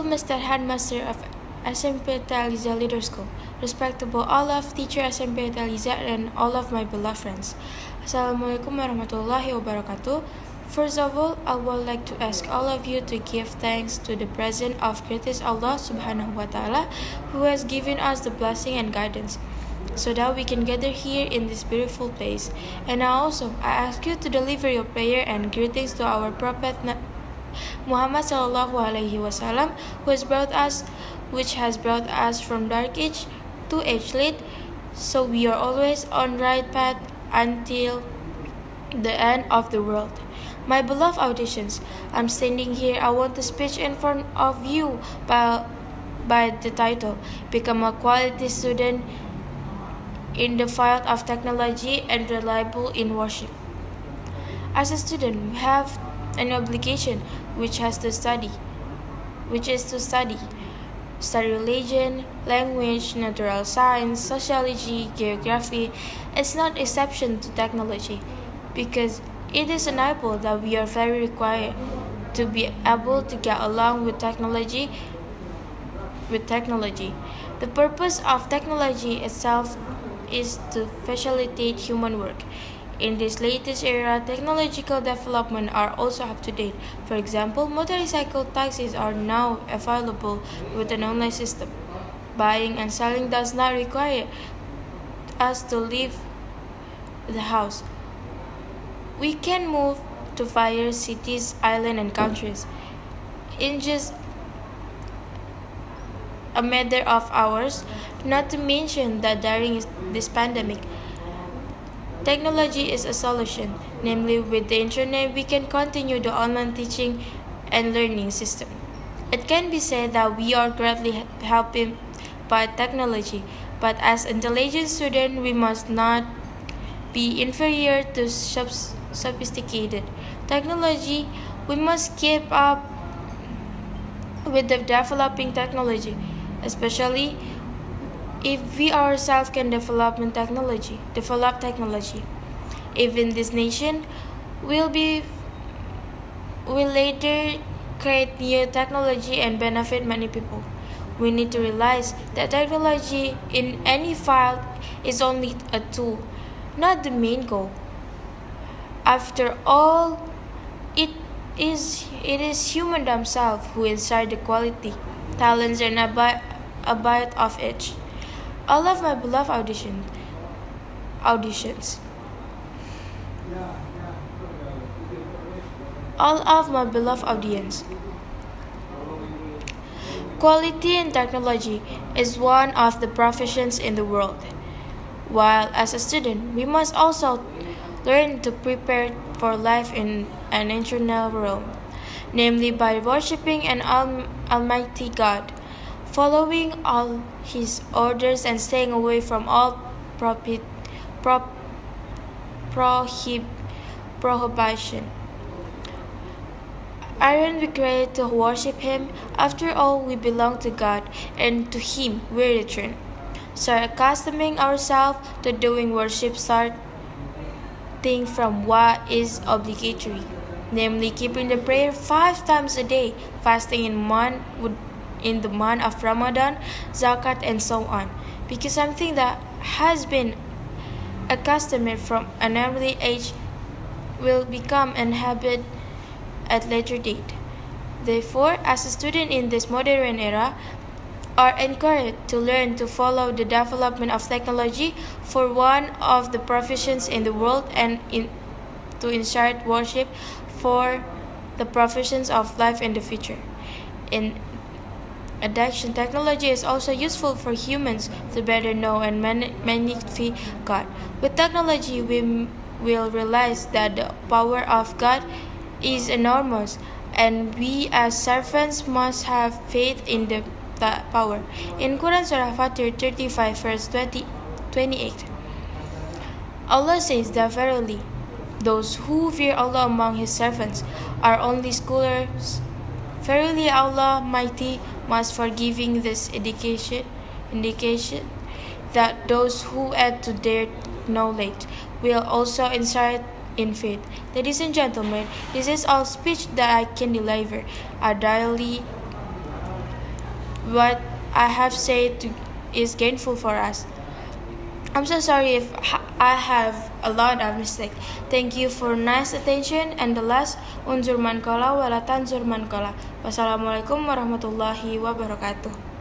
Mr. Headmaster of SMP Taliza Leader School, respectable all of teacher SMP Taliza and all of my beloved friends. Assalamualaikum warahmatullahi wabarakatuh. First of all, I would like to ask all of you to give thanks to the presence of greatest Allah Subhanahu wa Ta'ala, who has given us the blessing and guidance, so that we can gather here in this beautiful place. And I ask you to deliver your prayer and greetings to our Prophet Muhammad sallallahu alaihi wasallam, which has brought us from dark age to age light, so we are always on right path until the end of the world. My beloved auditions, I'm standing here. I want to speak in front of you by the title, Become a Quality Student in the Field of Technology and Reliable in Worship. As a student, we have an obligation which is to study religion, language, natural science, sociology, geography. It's not exception to technology, because it is enabled that we are very required to be able to get along with technology. The purpose of technology itself is to facilitate human work. In this latest era, technological development are also up to date. For example, motorcycle taxis are now available with an online system. Buying and selling does not require us to leave the house. We can move to various cities, islands, and countries in just a matter of hours, not to mention that during this pandemic, technology is a solution. Namely, with the internet, we can continue the online teaching and learning system. It can be said that we are greatly helped by technology, but as intelligent students, we must not be inferior to sophisticated technology. We must keep up with the developing technology, especially if we ourselves can develop technology. Even this nation will later create new technology and benefit many people. We need to realize that technology in any field is only a tool, not the main goal. After all, it is human themselves who inside the quality, talents, and abide of each. All of my beloved auditions. All of my beloved audience. Quality in technology is one of the professions in the world. While as a student, we must also learn to prepare for life in an eternal realm, namely by worshiping an Almighty God, following all His orders, and staying away from all prohibition. Aren't we created to worship Him? After all, we belong to God, and to Him we return. So accustoming ourselves to doing worship, starting from what is obligatory, namely keeping the prayer 5 times a day, fasting in the month of Ramadan, zakat, and so on, because something that has been accustomed from an early age will become an habit at later date. Therefore, as a student in this modern era, are encouraged to learn to follow the development of technology for one of the professions in the world, and to insert worship for the professions of life in the future. In addition, technology is also useful for humans to better know and magnify God. With technology, we will realize that the power of God is enormous, and we as servants must have faith in that power. In Quran Surah Fatir 35 verse 28, Allah says that verily those who fear Allah among His servants are only scholars. Verily Allah Mighty most forgiving. This indication that those who add to their knowledge will also insert in faith. Ladies and gentlemen, this is all speech that I can deliver. A daily what I have said is gainful for us. I'm so sorry if I have a lot of mistakes. Thank you for nice attention, and the last, unzur man qala wa la tanzur man qala. Wassalamualaikum warahmatullahi wabarakatuh.